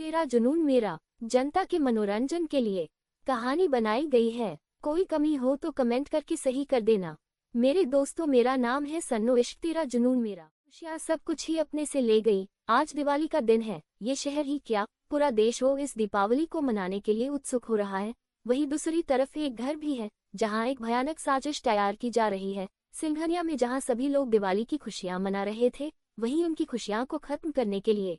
तेरा जुनून मेरा, जनता के मनोरंजन के लिए कहानी बनाई गई है। कोई कमी हो तो कमेंट करके सही कर देना। मेरे दोस्तों, मेरा नाम है सन्नो। इश्क तेरा जुनून मेरा, खुशियाँ सब कुछ ही अपने से ले गई। आज दिवाली का दिन है। ये शहर ही क्या, पूरा देश हो इस दीपावली को मनाने के लिए उत्सुक हो रहा है। वहीं दूसरी तरफ एक घर भी है जहाँ एक भयानक साजिश तैयार की जा रही है। सिंघनिया में जहाँ सभी लोग दिवाली की खुशियाँ मना रहे थे, वहीं उनकी खुशियाँ को खत्म करने के लिए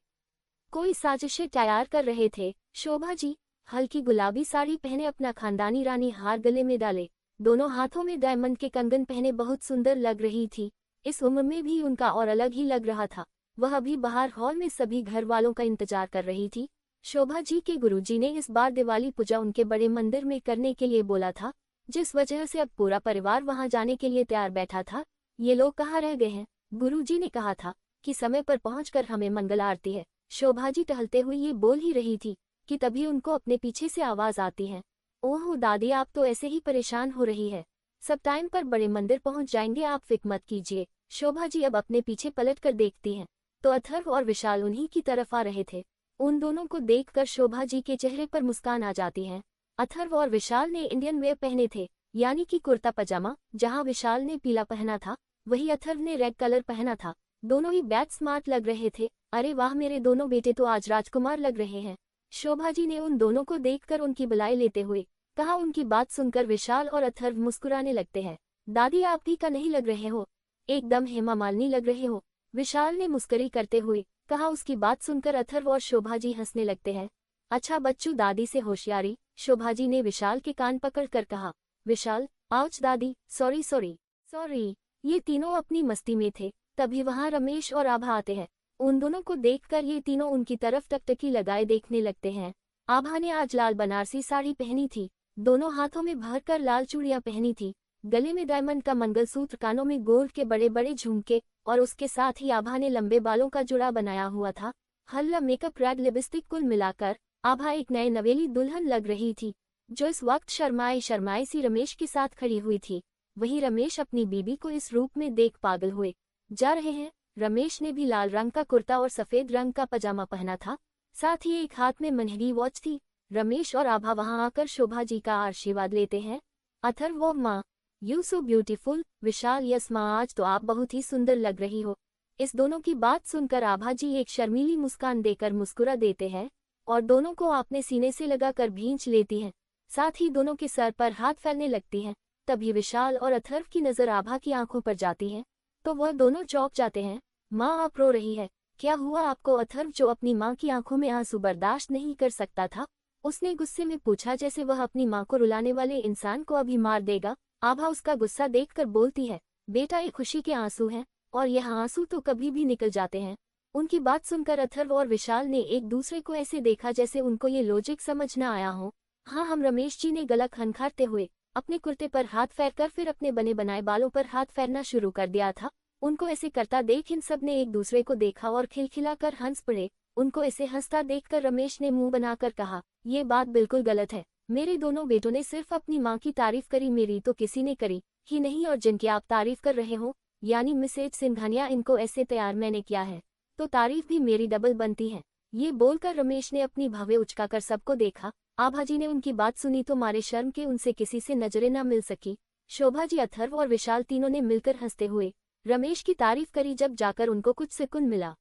कोई साजिशें तैयार कर रहे थे। शोभा जी हल्की गुलाबी साड़ी पहने, अपना खानदानी रानी हार गले में डाले, दोनों हाथों में डायमंड के कंगन पहने बहुत सुंदर लग रही थी। इस उम्र में भी उनका और अलग ही लग रहा था। वह अभी बाहर हॉल में सभी घर वालों का इंतजार कर रही थी। शोभा जी के गुरुजी ने इस बार दिवाली पूजा उनके बड़े मंदिर में करने के लिए बोला था, जिस वजह से अब पूरा परिवार वहां जाने के लिए तैयार बैठा था। ये लोग कहाँ रह गए हैं? गुरुजी ने कहा था कि समय पर पहुंचकर हमें मंगल आरती है। शोभा जी टहलते हुए ये बोल ही रही थी कि तभी उनको अपने पीछे से आवाज आती है, ओह दादी, आप तो ऐसे ही परेशान हो रही है। सब टाइम पर बड़े मंदिर पहुंच जाएंगे, आप फिक्र मत कीजिए। शोभा जी अब अपने पीछे पलट कर देखती हैं तो अथर्व और विशाल उन्हीं की तरफ आ रहे थे। उन दोनों को देखकर शोभा जी के चेहरे पर मुस्कान आ जाती है। अथर्व और विशाल ने इंडियन वेयर पहने थे, यानी कि कुर्ता पजामा। जहां विशाल ने पीला पहना था, वही अथर्व ने रेड कलर पहना था। दोनों ही बैड स्मार्ट लग रहे थे। अरे वाह, मेरे दोनों बेटे तो आज राजकुमार लग रहे हैं। शोभा जी ने उन दोनों को देखकर उनकी बधाई लेते हुए कहा। उनकी बात सुनकर विशाल और अथर्व मुस्कुराने लगते हैं। दादी, आप भी का नहीं लग रहे हो, एकदम हेमा मालिनी लग रहे हो, विशाल ने मुस्करी करते हुए कहा। उसकी बात सुनकर अथर्व और शोभा जी हंसने लगते हैं। अच्छा बच्चू, दादी से होशियारी, शोभा जी ने विशाल के कान पकड़ कर कहा। विशाल, आउच दादी, सॉरी सॉरी सॉरी। ये तीनों अपनी मस्ती में थे। तभी वहां रमेश और आभा आते हैं। उन दोनों को देखकर ये तीनों उनकी तरफ टकटकी लगाए देखने लगते हैं। आभा ने आज लाल बनारसी साड़ी पहनी थी, दोनों हाथों में भरकर लाल चूड़ियां पहनी थी, गले में डायमंड का मंगलसूत्र, कानों में गोल्ड के बड़े बड़े झुमके, और उसके साथ ही आभा ने लंबे बालों का जुड़ा बनाया हुआ था। हल्ला मेकअप, रेड लिपस्टिक, कुल मिलाकर आभा एक नए नवेली दुल्हन लग रही थी, जो इस वक्त शर्माए शर्माए सी रमेश के साथ खड़ी हुई थी। वहीं रमेश अपनी बीबी को इस रूप में देख पागल हुए जा रहे हैं। रमेश ने भी लाल रंग का कुर्ता और सफेद रंग का पजामा पहना था, साथ ही एक हाथ में महंगी वॉच थी। रमेश और आभा वहां आकर शोभा जी का आशीर्वाद लेते हैं। अथर्व, वो माँ, you so beautiful. Vishal, yes माँ, आज तो आप बहुत ही सुंदर लग रही हो। इस दोनों की बात सुनकर आभा जी एक शर्मीली मुस्कान देकर मुस्कुरा देते हैं और दोनों को अपने सीने से लगाकर भींच लेती हैं। साथ ही दोनों के सर पर हाथ फैलने लगती हैं। तभी विशाल और अथर्व की नजर आभा की आंखों पर जाती है तो वह दोनों चौंक जाते हैं। माँ, आप रो रही है, क्या हुआ आपको? अथर्व, जो अपनी माँ की आंखों में आंसू बर्दाश्त नहीं कर सकता था, उसने गुस्से में पूछा, जैसे वह अपनी माँ को रुलाने वाले इंसान को अभी मार देगा। आभा उसका गुस्सा देखकर बोलती है, बेटा, ये खुशी के आंसू हैं और यह आंसू तो कभी भी निकल जाते हैं। उनकी बात सुनकर अथर्व और विशाल ने एक दूसरे को ऐसे देखा जैसे उनको ये लॉजिक समझ न आया हो। हाँ, हम रमेश जी ने गला खनखारते हुए अपने कुर्ते पर हाथ फेरकर फिर अपने बने बनाए बालों पर हाथ फेरना शुरू कर दिया था। उनको ऐसे करता देख इन सब ने एक दूसरे को देखा और खिलखिलाकर हंस पड़े। उनको ऐसे हंसता देखकर रमेश ने मुंह बनाकर कहा, ये बात बिल्कुल गलत है। मेरे दोनों बेटों ने सिर्फ अपनी माँ की तारीफ करी, मेरी तो किसी ने करी ही नहीं। और जिनकी आप तारीफ कर रहे हो, यानी मिसेज सिंघानिया, इनको ऐसे तैयार मैंने किया है तो तारीफ भी मेरी डबल बनती है। ये बोलकर रमेश ने अपनी भवें उचकाकर सबको देखा। आभा जी ने उनकी बात सुनी तो मारे शर्म के उनसे किसी से नजरें न मिल सकी। शोभा जी, अथर्व और विशाल तीनों ने मिलकर हंसते हुए रमेश की तारीफ करी। जब जाकर उनको कुछ सुकून मिला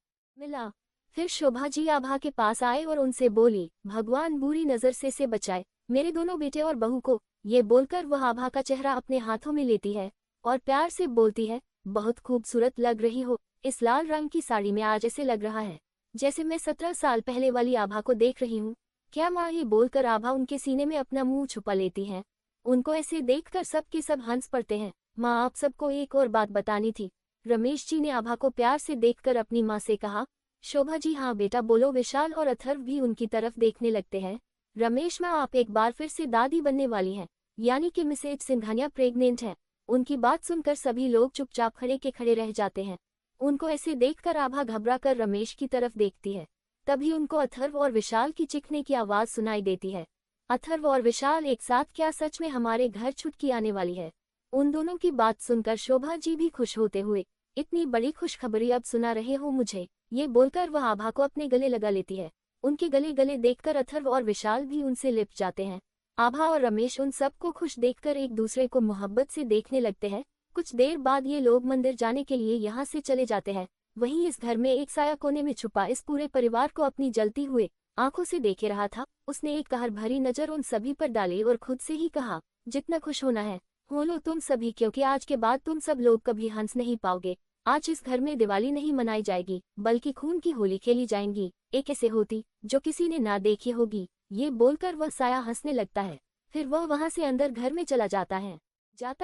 फिर शोभा जी आभा के पास आए और उनसे बोली, भगवान बुरी नजर से बचाए मेरे दोनों बेटे और बहू को। ये बोलकर वह आभा का चेहरा अपने हाथों में लेती है और प्यार से बोलती है, बहुत खूबसूरत लग रही हो इस लाल रंग की साड़ी में। आज ऐसे लग रहा है जैसे मैं 17 साल पहले वाली आभा को देख रही हूँ। क्या माँ? ये बोलकर आभा उनके सीने में अपना मुंह छुपा लेती है। उनको ऐसे देखकर सब के सब हंस पड़ते हैं। माँ, आप सबको एक और बात बतानी थी। रमेश जी ने आभा को प्यार से देखकर अपनी माँ से कहा। शोभा जी, हाँ बेटा बोलो। विशाल और अथर्व भी उनकी तरफ देखने लगते हैं। रमेश, माँ, आप एक बार फिर से दादी बनने वाली हैं, यानी कि मिसेज सिंघानिया प्रेग्नेंट है। उनकी बात सुनकर सभी लोग चुपचाप खड़े के खड़े रह जाते हैं। उनको ऐसे देखकर आभा घबरा कर रमेश की तरफ देखती है। तभी उनको अथर्व और विशाल की चीखने की आवाज सुनाई देती है। अथर्व और विशाल एक साथ, क्या सच में हमारे घर छुटकी आने वाली है? उन दोनों की बात सुनकर शोभा जी भी खुश होते हुए, इतनी बड़ी खुशखबरी अब सुना रहे हो मुझे, ये बोलकर वह आभा को अपने गले लगा लेती है। उनके गले गले देखकर अथर्व और विशाल भी उनसे लिपट जाते हैं। आभा और रमेश उन सबको खुश देखकर एक दूसरे को मोहब्बत से देखने लगते हैं। कुछ देर बाद ये लोग मंदिर जाने के लिए यहाँ से चले जाते हैं। वहीं इस घर में एक साया कोने में छुपा इस पूरे परिवार को अपनी जलती हुए आंखों से देखे रहा था। उसने एक कहर भरी नजर उन सभी पर डाली और खुद से ही कहा, जितना खुश होना है हो लो तुम सभी, क्योंकि आज के बाद तुम सब लोग कभी हंस नहीं पाओगे। आज इस घर में दिवाली नहीं मनाई जाएगी बल्कि खून की होली खेली जाएंगी, एक ऐसे होती जो किसी ने ना देखी होगी। ये बोलकर वह साया हंसने लगता है। फिर वह वहां से अंदर घर में चला जाता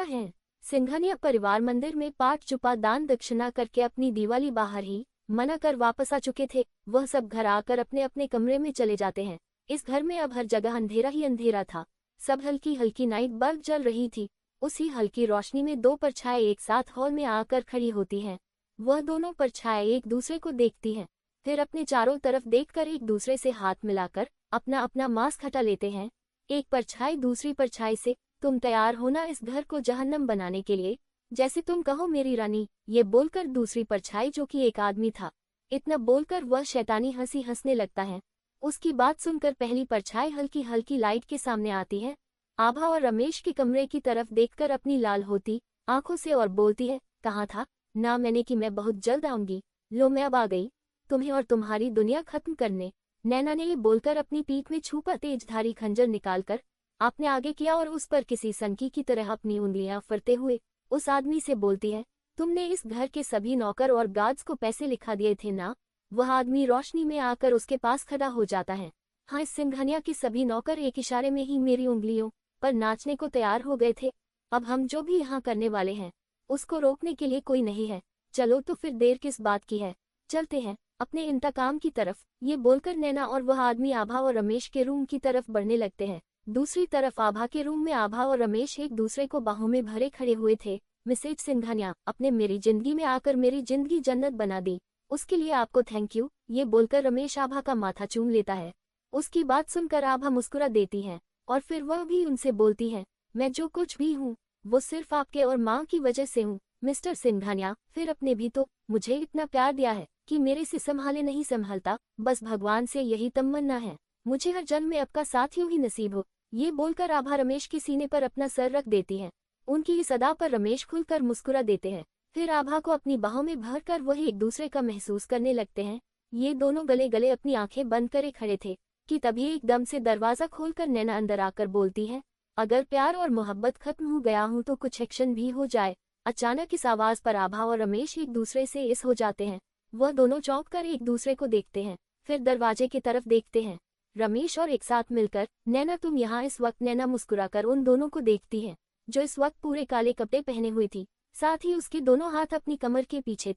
है। सिंघानिया परिवार मंदिर में पाठ चुपा दान दक्षिणा करके अपनी दिवाली बाहर ही मना कर वापस आ चुके थे। वह सब घर आकर अपने अपने कमरे में चले जाते हैं। इस घर में अब हर जगह अंधेरा ही अंधेरा था। सब हल्की हल्की नाइट बल्ब जल रही थी। उसी हल्की रोशनी में दो परछाएं एक साथ हॉल में आकर खड़ी होती हैं। वह दोनों परछाएं एक दूसरे को देखती हैं, फिर अपने चारों तरफ देखकर एक दूसरे से हाथ मिलाकर अपना अपना मास्क हटा लेते हैं। एक परछाई दूसरी परछाई से, तुम तैयार हो ना इस घर को जहन्नम बनाने के लिए, जैसे तुम कहो मेरी रानी। ये बोलकर दूसरी परछाई, जो कि एक आदमी था, इतना बोलकर वह शैतानी हंसी हंसने लगता है। उसकी बात सुनकर पहली परछाई हल्की हल्की लाइट के सामने आती है। आभा और रमेश के कमरे की तरफ देखकर अपनी लाल होती आंखों से और बोलती है, कहा था ना मैंने कि मैं बहुत जल्द आऊंगी, लो मैं अब आ गई तुम्हें और तुम्हारी दुनिया खत्म करने। नैना ने ये बोलकर अपनी पीठ में छुपा तेजधारी खंजर निकालकर आपने आगे किया और उस पर किसी संकी की तरह अपनी उंगलियां फरते हुए उस आदमी से बोलती है, तुमने इस घर के सभी नौकर और गार्ड्स को पैसे लिखा दिए थे ना। वह आदमी रोशनी में आकर उसके पास खड़ा हो जाता है। हाँ, इस सिंघानिया के सभी नौकर एक इशारे में ही मेरी उंगलियों पर नाचने को तैयार हो गए थे। अब हम जो भी यहाँ करने वाले हैं उसको रोकने के लिए कोई नहीं है। चलो तो फिर देर किस बात की है, चलते हैं अपने इंतकाम की तरफ। ये बोलकर नैना और वह आदमी आभा और रमेश के रूम की तरफ बढ़ने लगते हैं। दूसरी तरफ आभा के रूम में आभा और रमेश एक दूसरे को बाहों में भरे खड़े हुए थे। मिसेज सिंघानिया, अपने मेरी जिंदगी में आकर मेरी जिंदगी जन्नत बना दी, उसके लिए आपको थैंक यू। ये बोलकर रमेश आभा का माथा चूम लेता है। उसकी बात सुनकर आभा मुस्कुरा देती है और फिर वह भी उनसे बोलती है, मैं जो कुछ भी हूँ वो सिर्फ आपके और माँ की वजह से हूँ। मिस्टर सिंघानिया, फिर अपने भी तो मुझे इतना प्यार दिया है कि मेरे से संभाले नहीं संभालता। बस भगवान से यही तमन्ना है, मुझे हर जन्म में आपका साथ यूं ही नसीब हो। ये बोलकर आभा रमेश के सीने पर अपना सर रख देती है। उनकी इस अदा पर रमेश खुलकर मुस्कुरा देते हैं। फिर आभा को अपनी बाहों में भरकर वह एक दूसरे का महसूस करने लगते हैं। ये दोनों गले गले अपनी आंखें बंद करे खड़े थे कि तभी एकदम से दरवाजा खोलकर नैना अंदर आकर बोलती है, अगर प्यार और मोहब्बत खत्म हो गया हूं तो कुछ एक्शन भी हो जाए। अचानक इस आवाज पर आभा और रमेश एक दूसरे से इस हो जाते हैं। वह दोनों चौंक कर एक दूसरे को देखते हैं, फिर दरवाजे की तरफ देखते हैं। रमेश और एक साथ मिलकर, नैना तुम यहाँ इस वक्त। नैना मुस्कुराकर उन दोनों को देखती है जो इस वक्त पूरे काले कपड़े पहने हुई थी, साथ ही उसके दोनों हाथ अपनी कमर के पीछे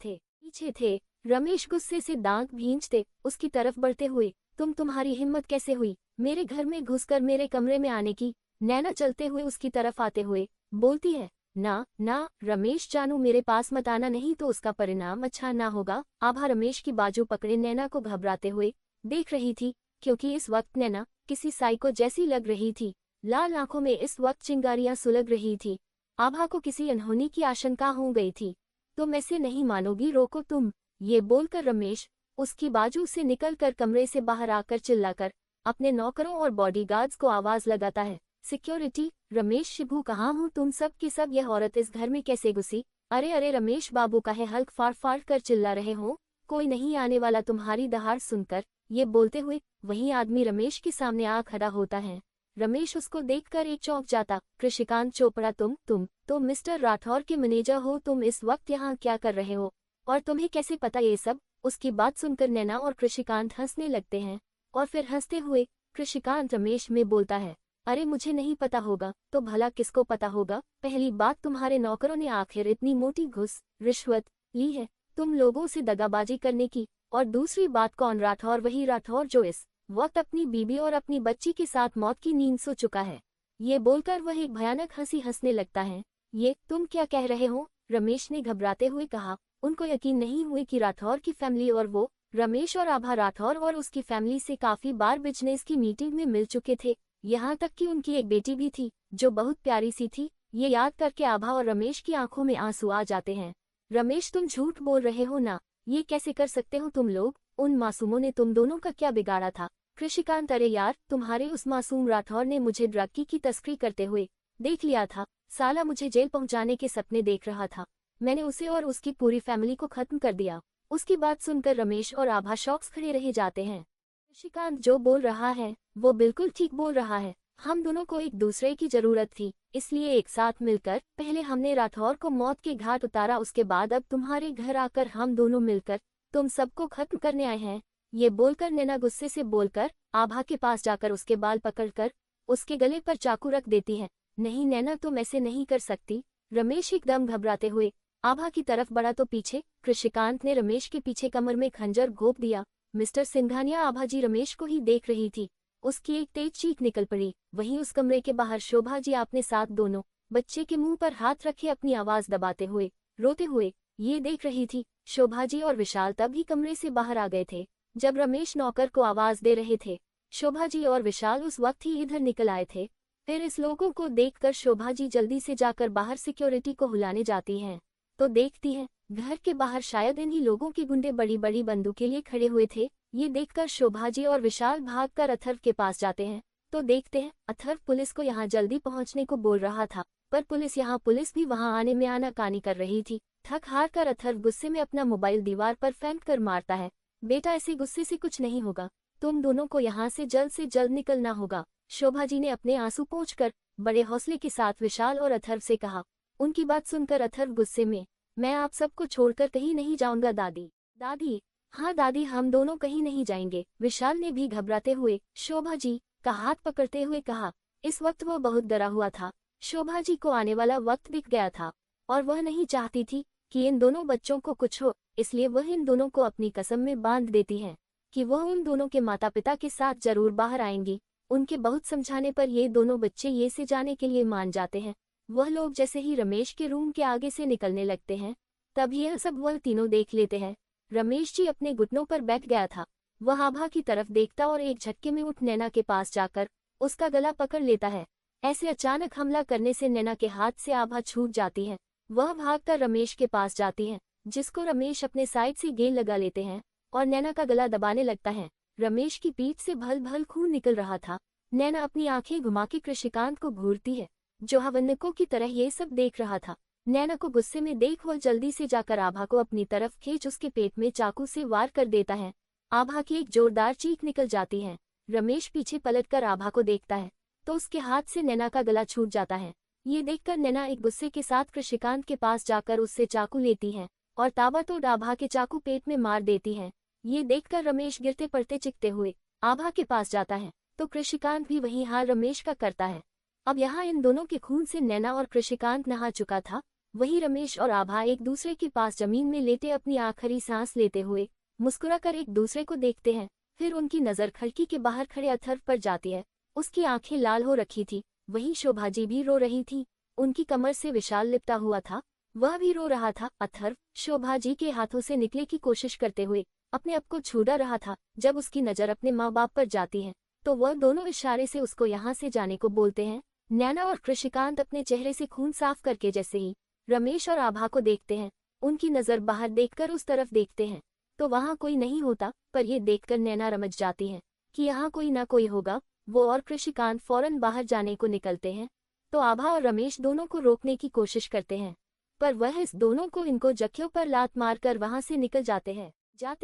थे। रमेश गुस्से से दांत भींचते उसकी तरफ बढ़ते हुए, तुम्हारी हिम्मत कैसे हुई मेरे घर में घुसकर मेरे कमरे में आने की। नैना चलते हुए उसकी तरफ आते हुए बोलती है, ना रमेश जानू, मेरे पास मत आना, नहीं तो उसका परिणाम अच्छा ना होगा। आभा रमेश की बाजू पकड़े नैना को घबराते हुए देख रही थी, क्योंकि इस वक्त नैना किसी साइको जैसी लग रही थी। लाल आंखों में इस वक्त चिंगारियां सुलग रही थी। आभा को किसी अनहोनी की आशंका हो गई थी। तुम ऐसे नहीं मानोगी, रोको तुम। ये बोलकर रमेश उसकी बाजू से निकलकर कमरे से बाहर आकर चिल्लाकर अपने नौकरों और बॉडीगार्ड्स को आवाज लगाता है, सिक्योरिटी। रमेश, शिबू कहाँ हूँ तुम सब की सब, यह औरत इस घर में कैसे घुसी? अरे रमेश बाबू का है हल्क फाड़ फाड़ कर चिल्ला रहे हो, कोई नहीं आने वाला तुम्हारी दहाड़ सुनकर। ये बोलते हुए वही आदमी रमेश के सामने आ खड़ा होता है। रमेश उसको देखकर एक चौंक जाता। कृषिकांत चोपड़ा, तुम मिस्टर राठौर के मैनेजर हो, तुम इस वक्त यहाँ क्या कर रहे हो और तुम्हें कैसे पता ये सब? उसकी बात सुनकर नैना और कृषिकांत हंसने लगते हैं और फिर हंसते हुए कृषिकांत रमेश में बोलता है, अरे मुझे नहीं पता होगा तो भला किसको पता होगा? पहली बात, तुम्हारे नौकरों ने आखिर इतनी मोटी घूस रिश्वत ली है तुम लोगों से दगाबाजी करने की? और दूसरी बात, कौन राठौर? वही राठौर जो इस वक्त अपनी बीबी और अपनी बच्ची के साथ मौत की नींद सो चुका है। ये बोलकर वह एक भयानक हंसी हंसने लगता है। ये तुम क्या कह रहे हो? रमेश ने घबराते हुए कहा। उनको यकीन नहीं हुए कि राठौर की फैमिली और वो रमेश और आभा राठौर और उसकी फैमिली से काफी बार बिजनेस की मीटिंग में मिल चुके थे। यहाँ तक कि उनकी एक बेटी भी थी जो बहुत प्यारी सी थी। ये याद करके आभा और रमेश की आंखों में आंसू आ जाते हैं। रमेश, तुम झूठ बोल रहे हो ना, ये कैसे कर सकते हो तुम लोग? उन मासूमों ने तुम दोनों का क्या बिगाड़ा था? कृषिकांत, अरे यार, तुम्हारे उस मासूम राठौर ने मुझे ड्रग की तस्करी करते हुए देख लिया था। साला मुझे जेल पहुंचाने के सपने देख रहा था। मैंने उसे और उसकी पूरी फैमिली को खत्म कर दिया। उसकी बात सुनकर रमेश और आभा शॉक्स खड़े रह जाते हैं। कृषिकांत जो बोल रहा है वो बिल्कुल ठीक बोल रहा है। हम दोनों को एक दूसरे की जरूरत थी, इसलिए एक साथ मिलकर पहले हमने राठौर को मौत के घाट उतारा, उसके बाद अब तुम्हारे घर आकर हम दोनों मिलकर तुम सबको खत्म करने आए हैं। ये बोलकर नैना गुस्से से बोलकर आभा के पास जाकर उसके बाल पकड़कर उसके गले पर चाकू रख देती है। नहीं नैना, तुम ऐसे नहीं कर सकती। रमेश एकदम घबराते हुए आभा की तरफ बढ़ा तो पीछे कृषिकांत ने रमेश के पीछे कमर में खंजर घोंप दिया। मिस्टर सिंघानिया, आभा जी रमेश को ही देख रही थी। उसकी एक तेज चीख निकल पड़ी। वहीं उस कमरे के बाहर शोभा जी अपने साथ दोनों बच्चे के मुंह पर हाथ रखे अपनी आवाज दबाते हुए रोते हुए ये देख रही थी। शोभा जी और विशाल तभी कमरे से बाहर आ गए थे जब रमेश नौकर को आवाज दे रहे थे। शोभा जी और विशाल उस वक्त ही इधर निकल आए थे। फिर इस लोगों को देखकर शोभा जी जल्दी से जाकर बाहर सिक्योरिटी को हुलाने जाती हैं तो देखती हैं घर के बाहर शायद इन्हीं लोगों के गुंडे बड़ी बड़ी बंदूकें लिए खड़े हुए थे। ये देखकर शोभा जी और विशाल भागकर अथर्व के पास जाते हैं तो देखते हैं अथर्व पुलिस को यहाँ जल्दी पहुँचने को बोल रहा था, पर पुलिस भी वहाँ आने में आनाकानी कर रही थी। थक हार कर अथर्व गुस्से में अपना मोबाइल दीवार पर फेंक कर मारता है। बेटा, ऐसे गुस्से से कुछ नहीं होगा, तुम दोनों को यहाँ से जल्द निकलना होगा। शोभा जी ने अपने आंसू पोंछकर बड़े हौसले के साथ विशाल और अथर्व से कहा। उनकी बात सुनकर अथर्व गुस्से में, मैं आप सबको छोड़कर कहीं नहीं जाऊंगा दादी। दादी? हाँ दादी, हम दोनों कहीं नहीं जाएंगे। विशाल ने भी घबराते हुए शोभा जी का हाथ पकड़ते हुए कहा। इस वक्त वो बहुत डरा हुआ था। शोभा जी को आने वाला वक्त दिख गया था और वह नहीं चाहती थी कि इन दोनों बच्चों को कुछ हो, इसलिए वह इन दोनों को अपनी कसम में बांध देती है कि वह उन दोनों के माता पिता के साथ जरूर बाहर आएंगी। उनके बहुत समझाने पर ये दोनों बच्चे ये से जाने के लिए मान जाते हैं। वह लोग जैसे ही रमेश के रूम के आगे से निकलने लगते हैं तब यह सब वह तीनों देख लेते हैं। रमेश जी अपने घुटनों पर बैठ गया था। वह आभा की तरफ देखता और एक झटके में उठ नैना के पास जाकर उसका गला पकड़ लेता है। ऐसे अचानक हमला करने से नैना के हाथ से आभा छूट जाती है। वह भागकर रमेश के पास जाती है, जिसको रमेश अपने साइड से गेंद लगा लेते हैं और नैना का गला दबाने लगता है। रमेश की पीठ से भल भल खून निकल रहा था। नैना अपनी आंखें घुमा के कृषिकांत को घूरती है, जो हवन्निकों की तरह ये सब देख रहा था। नैना को गुस्से में देख वह जल्दी से जाकर आभा को अपनी तरफ खींच उसके पेट में चाकू से वार कर देता है। आभा की एक जोरदार चीख निकल जाती है। रमेश पीछे पलटकर आभा को देखता है तो उसके हाथ से नैना का गला छूट जाता है। ये देखकर नैना एक गुस्से के साथ कृषिकांत के पास जाकर उससे चाकू लेती है और ताबड़तोड़ आभा के चाकू पेट में मार देती है। ये देखकर रमेश गिरते पड़ते चिखते हुए आभा के पास जाता है तो कृषिकांत भी वही हाल रमेश का करता है। अब यहाँ इन दोनों के खून से नैना और कृषिकांत नहा चुका था। वहीं रमेश और आभा एक दूसरे के पास जमीन में लेटे अपनी आखिरी सांस लेते हुए मुस्कुराकर एक दूसरे को देखते हैं। फिर उनकी नजर खिड़की के बाहर खड़े अथर्व पर जाती है। उसकी आंखें लाल हो रखी थी। वहीं शोभा जी भी रो रही थी। उनकी कमर से विशाल लिपटा हुआ था, वह भी रो रहा था। अथर्व शोभा जी के हाथों से निकले की कोशिश करते हुए अपने आप को छुड़ा रहा था। जब उसकी नजर अपने माँ बाप पर जाती है तो वह दोनों इशारे से उसको यहाँ से जाने को बोलते हैं। नैना और कृषिकांत अपने चेहरे से खून साफ करके जैसे ही रमेश और आभा को देखते हैं, उनकी नजर बाहर देखकर उस तरफ देखते हैं तो वहाँ कोई नहीं होता, पर यह देखकर नैना रमझ जाती है कि यहाँ कोई ना कोई होगा। वो और कृषिकांत फौरन बाहर जाने को निकलते हैं तो आभा और रमेश दोनों को रोकने की कोशिश करते हैं, पर वह इस दोनों को इनको जख्यों पर लात मारकर वहां से निकल जाते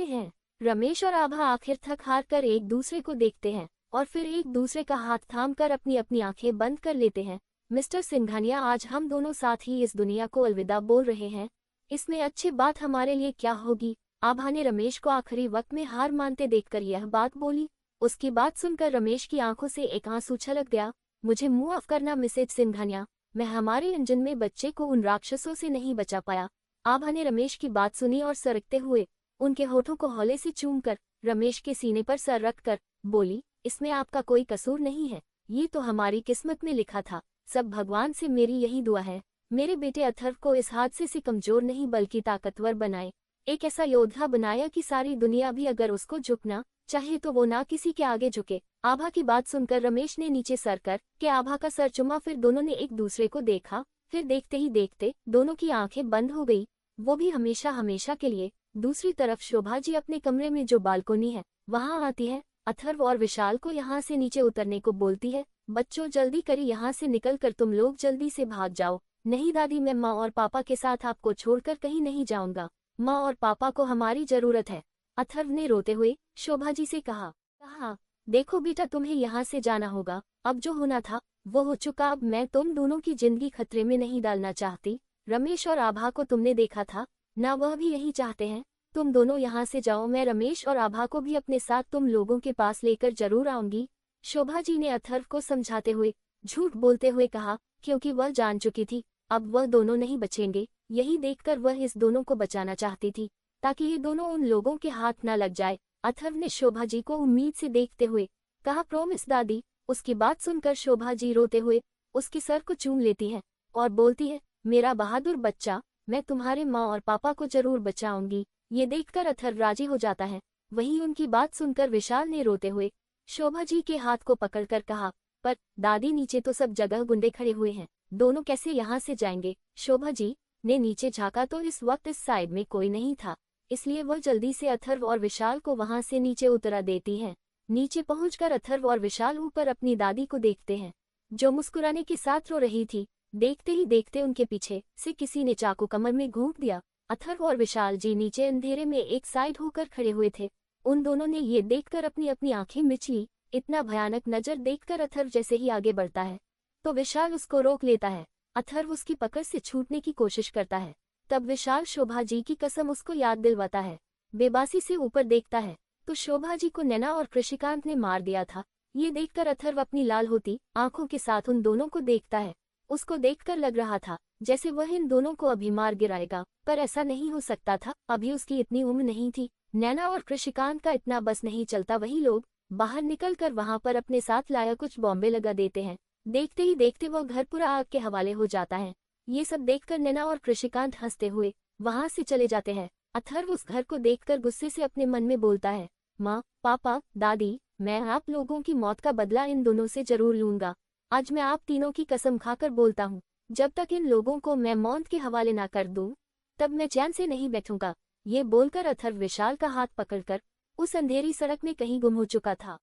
हैं। रमेश और आभा आखिर थक हार कर एक दूसरे को देखते हैं और फिर एक दूसरे का हाथ थामकर अपनी अपनी आंखें बंद कर लेते हैं। मिस्टर सिंघानिया, आज हम दोनों साथ ही इस दुनिया को अलविदा बोल रहे हैं। इसमें अच्छी बात हमारे लिए क्या होगी? आभा ने रमेश को आखिरी वक्त में हार मानते देखकर यह बात बोली। उसकी बात सुनकर रमेश की आंखों से एक आंसू छलक गया। मुझे मुआफ करना मिसेज सिंघानिया, मैं हमारे इंजन में बच्चे को उन राक्षसों से नहीं बचा पाया। आभा ने रमेश की बात सुनी और सरकते हुए उनके होठों को हौले से चूमकर रमेश के सीने पर सर रखकर बोली, इसमें आपका कोई कसूर नहीं है, ये तो हमारी किस्मत में लिखा था। सब भगवान से मेरी यही दुआ है, मेरे बेटे अथर्व को इस हादसे से कमजोर नहीं बल्कि ताकतवर बनाए, एक ऐसा योद्धा बनाया कि सारी दुनिया भी अगर उसको झुकना चाहे तो वो ना किसी के आगे झुके। आभा की बात सुनकर रमेश ने नीचे सर कर के आभा का सर चुमा। फिर दोनों ने एक दूसरे को देखा। फिर देखते ही देखते दोनों की आंखें बंद हो गई, वो भी हमेशा हमेशा के लिए। दूसरी तरफ शोभा जी अपने कमरे में जो बालकोनी है वहां आती है। अथर्व और विशाल को यहाँ से नीचे उतरने को बोलती है। बच्चों जल्दी करिए, यहाँ से निकल कर तुम लोग जल्दी से भाग जाओ। नहीं दादी, मैं माँ और पापा के साथ आपको छोड़कर कहीं नहीं जाऊंगा। माँ और पापा को हमारी जरूरत है। अथर्व ने रोते हुए शोभा जी से कहा, देखो बेटा, तुम्हें यहाँ से जाना होगा। अब जो होना था वो हो चुका। अब मैं तुम दोनों की जिंदगी खतरे में नहीं डालना चाहती। रमेश और आभा को तुमने देखा था ना, वह भी यही चाहते हैं। तुम दोनों यहाँ से जाओ, मैं रमेश और आभा को भी अपने साथ तुम लोगों के पास लेकर जरूर आऊंगी। शोभा जी ने अथर्व को समझाते हुए झूठ बोलते हुए कहा, क्योंकि वह जान चुकी थी अब वह दोनों नहीं बचेंगे। यही देखकर वह इस दोनों को बचाना चाहती थी ताकि ये दोनों उन लोगों के हाथ न लग जाए। अथर्व ने शोभा जी को उम्मीद से देखते हुए कहा, प्रॉमिस दादी। उसकी बात सुनकर शोभा जी रोते हुए उसके सर को चूम लेती है और बोलती है, मेरा बहादुर बच्चा, मैं तुम्हारे माँ और पापा को जरूर बचाऊंगी। ये देखकर अथर्व राजी हो जाता है। वहीं उनकी बात सुनकर विशाल ने रोते हुए शोभा जी के हाथ को पकड़कर कहा, पर दादी, नीचे तो सब जगह गुंडे खड़े हुए हैं, दोनों कैसे यहाँ से जाएंगे। शोभा जी ने नीचे झांका तो इस वक्त इस साइड में कोई नहीं था, इसलिए वह जल्दी से अथर्व और विशाल को वहां से नीचे उतरा देती हैं। नीचे पहुंचकर अथर्व और विशाल ऊपर अपनी दादी को देखते हैं जो मुस्कुराने के साथ रो रही थी। देखते ही देखते उनके पीछे से किसी ने चाकू कमर में घोंप दिया। अथर्व और विशाल जी नीचे अंधेरे में एक साइड होकर खड़े हुए थे। उन दोनों ने ये देखकर अपनी अपनी आंखें मिच ली। इतना भयानक नजर देखकर अथर्व जैसे ही आगे बढ़ता है तो विशाल उसको रोक लेता है। अथर्व उसकी पकड़ से छूटने की कोशिश करता है, तब विशाल शोभा जी की कसम उसको याद दिलवाता है। बेबासी से ऊपर देखता है तो शोभा जी को नैना और कृषिकांत ने मार दिया था। ये देखकर अथर्व अपनी लाल होती आंखों के साथ उन दोनों को देखता है। उसको देखकर लग रहा था जैसे वह इन दोनों को अभी मार गिराएगा, पर ऐसा नहीं हो सकता था, अभी उसकी इतनी उम्र नहीं थी। नैना और कृषिकांत का इतना बस नहीं चलता। वही लोग बाहर निकलकर वहां पर अपने साथ लाया कुछ बॉम्बे लगा देते हैं। देखते ही देखते वह घर पूरा आग के हवाले हो जाता है। ये सब देखकर नैना और कृषिकांत हंसते हुए वहां से चले जाते हैं। अथर्व उस घर को देखकर गुस्से से अपने मन में बोलता है, माँ, पापा, दादी, मैं आप लोगों की मौत का बदला इन दोनों से जरूर लूंगा। आज मैं आप तीनों की कसम खाकर बोलता हूँ, जब तक इन लोगों को मैं मौत के हवाले ना कर दूं, तब मैं चैन से नहीं बैठूंगा। ये बोलकर अथर्व विशाल का हाथ पकड़कर उस अंधेरी सड़क में कहीं गुम हो चुका था।